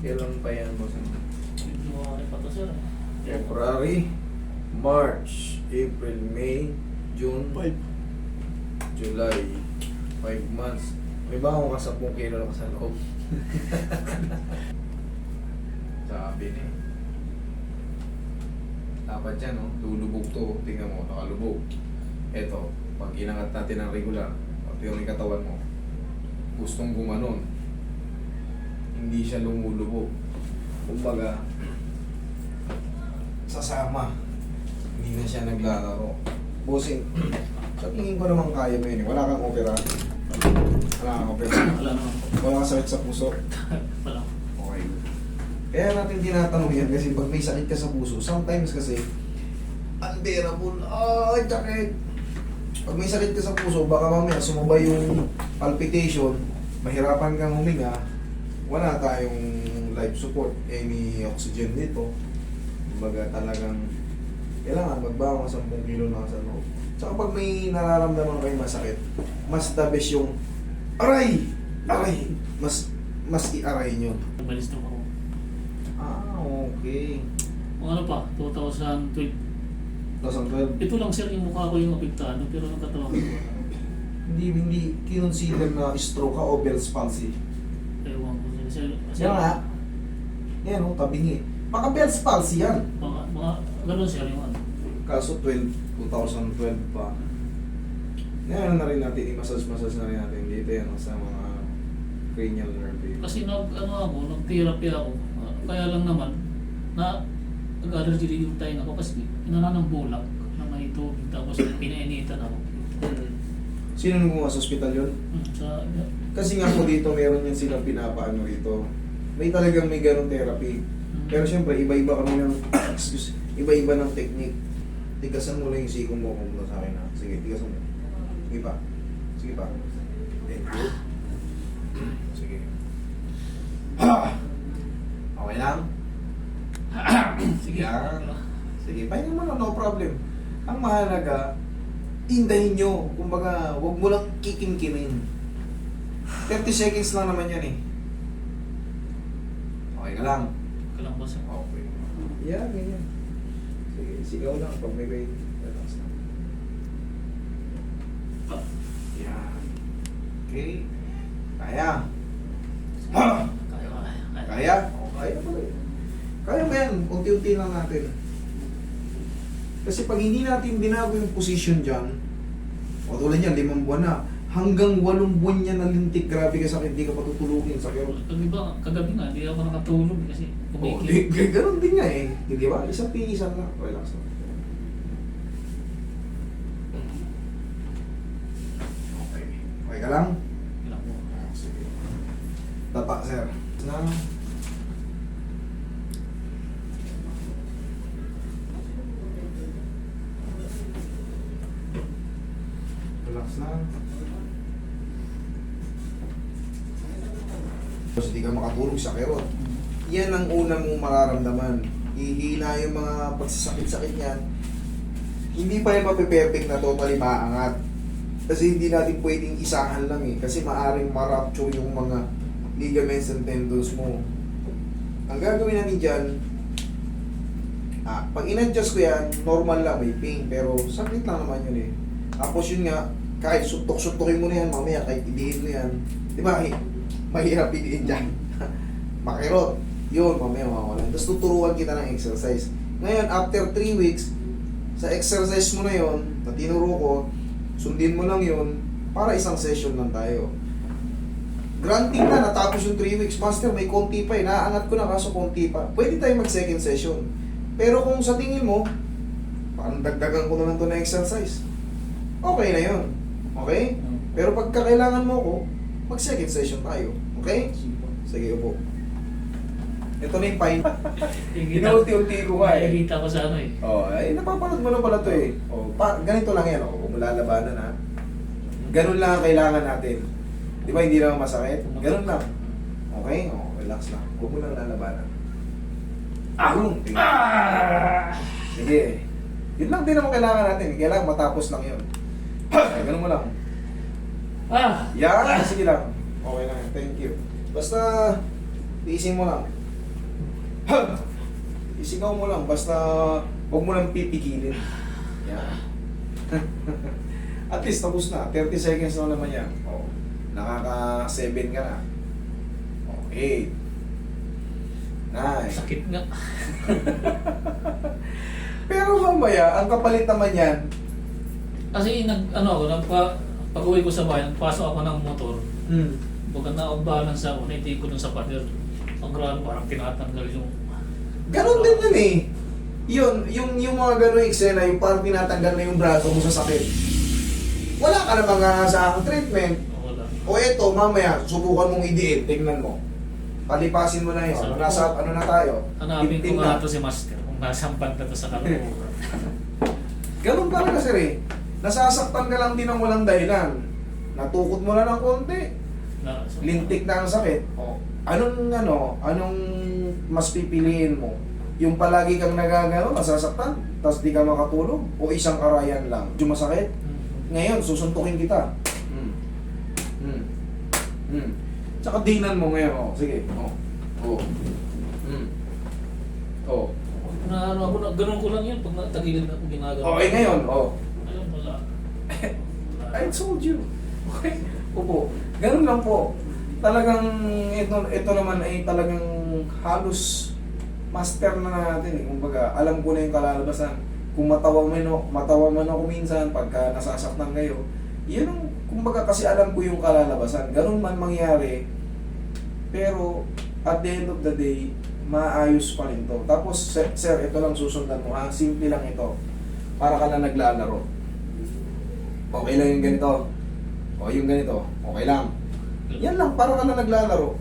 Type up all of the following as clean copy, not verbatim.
Kailan pa yan, boss? February pa to, sir. February, March, April, May, June, 5. July. 5 months. May ba akong 10 kilo na sa loob? Sabi na eh. Dapat yan, no? Lulubog to. Tingnan mo, nakalubog. Eto, pag inangat natin ng regular, pag yung katawan mo, gustong gumanon, hindi siya lumulubog. Kumbaga, sasama. Hindi na siya naglalaro. Bossing, sa tingin ko naman kaya mo yun eh. Wala kang opera. Wala kang opera. Wala naman po. Wala kang sakit sa puso. Wala. Okay. Kaya natin tinatanong yan kasi pag may sakit ka sa puso, sometimes kasi unbearable. Ay, sakit! Pag may sakit ka sa puso, baka mamaya sumabay yung palpitation, mahirapan kang huminga, wala tayong life support, any oxygen dito. Kumbaga talagang kailangan magbawa ka 10 kilo na sa loob. Tsaka pag may nararamdaman kayo masakit, mas the best yung aray! Aray! Mas i-aray nyo. Nabalis na ako. Ah, okay. Kung ano pa, 2012. 2012. Ito lang, sir, yung mukha ko yung apektado, pero ang katawan ko wala. Hindi kinonsider na stroke ka o Bell's palsy. Ewan ko, sir. Yan nga. Yan o, tabingi. Baka Bell's palsy yan. Mga ganun, sir, yung ano. Kaso 2012 pa. Ngayon na rin natin, i-massage na rin natin dito yan sa mga cranial nerve. Kasi nag-therapy ako. Kaya lang naman, nag-allergy yung tayo ako kasi inanan ng bulak na may tubig tapos pinainitan ako. Sino nung gumawa sa hospital yun? Sa, Kasi nga po dito, meron yan silang pinapaano rito. May talagang may ganong therapy. Pero syempre, iba-iba kami ng, excuse, iba-iba ng technique. Tigasan mo lang yung sikong mo kung sa akin ha. Sige, tigasan mo. Sige pa. Sige pa. Thank you. Sige. Okay lang? Sige lang. Sige, pahinga mo lang, no problem. Ang mahalaga, indahin nyo. Kumbaga, huwag mo lang kikin-kinin. 30 seconds lang naman yan eh. Okay ka lang? kalang basa. Okay. Yeah, ganyan. Sige, sigaw lang pag may pain. Relax lang. Yeah. Okay. Kaya. Kaya? Oh, kaya pala eh. Kaya mo yan. Unti-unti lang natin. Kasi pag hindi natin binago yung position dyan, o tulad yan, 5 buwan na, hanggang 8 buwan niya nalintik, grabe ka sakit, hindi ka patutulugin sa kero. Kagabi nga, hindi ako nakatulog kasi Oh, kumikil. ganun din nga eh. Di ba? Isang pinisan lang. Relax lang. Okay. Okay ka lang? Ilang mo. Ah, sige. Tapa, sir. Na. Relax lang. Tapos hindi ka makatulog sa kerot. Yan ang unang mong mararamdaman. Hihina yung mga pagsasakit-sakit niyan. Hindi pa yan mapiperfect na totally maangat. Kasi hindi natin pwedeng isahan lang eh. Kasi maaring ma-rupture yung mga ligaments and tendons mo. Ang gagawin natin dyan, pag in-adjust ko yan, normal lang, may pain. Pero sakit lang naman yun eh. Tapos yun nga, kahit suntok-suntokin mo na yan, mamaya kahit idiin mo yan. Di ba? Mahirap idiin dyan. Makirot. Yun, mamaya mawawalan. Tapos tuturuan kita ng exercise. Ngayon, after 3 weeks, sa exercise mo na yon na tinuro ko, sundin mo lang yon para isang session lang tayo. Granting na, natapos yung 3 weeks. Master, may konti pa eh. Naaangat ko na kaso konti pa. Pwede tayo mag-second session. Pero kung sa tingin mo, parang dagdagan ko na lang to na exercise. Okay na yon. Okay? Pero pagka kailangan mo ko, mag-second session tayo. Okay? Sige, upo. Ito na yung pine. Inulti-ulti ko nga eh. Nakikita ko sa ano eh. Oh, ay napapanood mo na pala to eh. Oh, ganito lang yan, oh. Kung lalabanan ha. Ganun lang ang kailangan natin. Di ba hindi lang masakit? Ganun lang. Okay? Oh, relax lang. Huwag mo lang lalabanan. Sige. Yun lang din naman kailangan natin. Kailangan matapos lang yun. Ay, ganun mo lang. Yan, sige lang. Okay lang. Thank you. Basta, tiisin mo lang. Ha! Isigaw mo lang, basta huwag mo lang pipigilin. Yan. At least tapos na. 30 seconds na naman yan. Oh. Nakaka-7 ka na. Oh, 8. 9. Sakit nga. Pero mamaya, ang kapalit naman yan, Kasi pag-uwi ko sa bahay, nagpasok ako ng motor. Baga na-balance ako, naiti ko dun sa pader. Ang grabe, parang tinatanggal yung... ganon din yan eh. Yung mga ganon eksena, yung parang tinatanggal na yung braso mo sa sakit. Wala ka na mga sa treatment. Wala. O eto, mamaya, subukan mong idiin, tingnan mo. Palipasin mo na yun. Sabi Nasa, ko, ano na tayo? Hanapin ko 15 nga na. ito si Master, kung nasampan na ito sa kalukuran. Ganun talaga sir eh. Nasasaktan ka lang din ng walang dahilan. Natukod mo na ng konti. Lintik na ang sakit. O, anong mas pipiliin mo? Yung palagi kang nagagano, nasasaktan, tapos di ka makatulog? O isang arayan lang? Yung masakit? Ngayon, susuntukin kita. Tsaka dinan mo ngayon. O, sige. O. Ganun ko lang yun pag natagilid ako ginagawa. Okay ngayon. O. Ayun, wala. I told you. Okay? Opo. Ganun lang po. Talagang ito naman ay talagang halos master na natin eh. Kumbaga, alam ko na yung kalalabasan. Kung matawa man ako minsan pagka nasasaktan kayo, yun ang, kumbaga kasi alam ko yung kalalabasan. Ganun man mangyari, pero at the end of the day, maayos pa rin to. Tapos, sir, ito lang susundan mo ha. Simple lang ito. Para ka lang naglalaro. Okay lang yung ganito. O yung ganito. Okay lang. Yan lang, para ka lang naglalaro.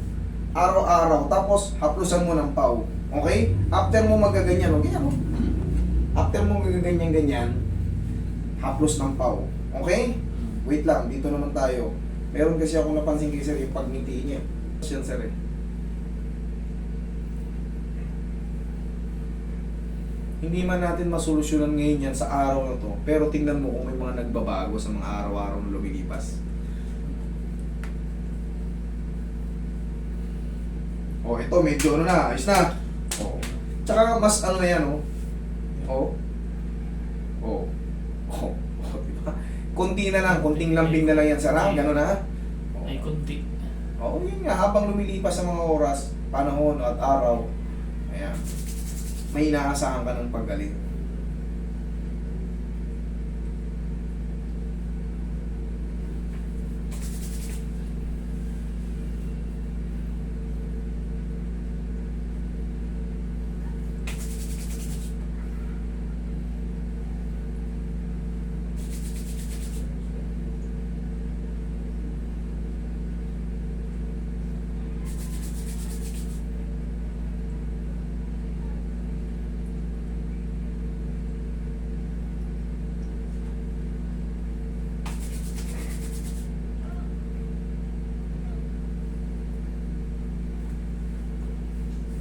Araw-araw. Tapos, haplusan mo ng pau. Okay? After mo magaganyan, o ganyan o. After mo magaganyan-ganyan, haplos ng pau. Okay? Wait lang, dito naman tayo. Meron kasi akong napansin kay sir, yung pagngiti niya. Yan sir eh. Hindi man natin masolusyonan ngayon yan sa araw na to, pero tingnan mo kung may mga nagbabago sa mga araw-araw na lumilipas. Oh, ito medyo ayos na. Oh. Tsaka mas na yan, oh. Oh. Oh. Oh. Oh, diba? Kunti na lang, kunting lambing na lang yan, sarang, gano'n na. Oh. Ay, kunti. Oo, yun nga, habang lumilipas sa mga oras, panahon at araw, ayan, may inaasahan ka ng paggaling.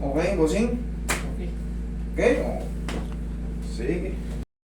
Okay, bossing? Okay. Okay? Oh. Sige.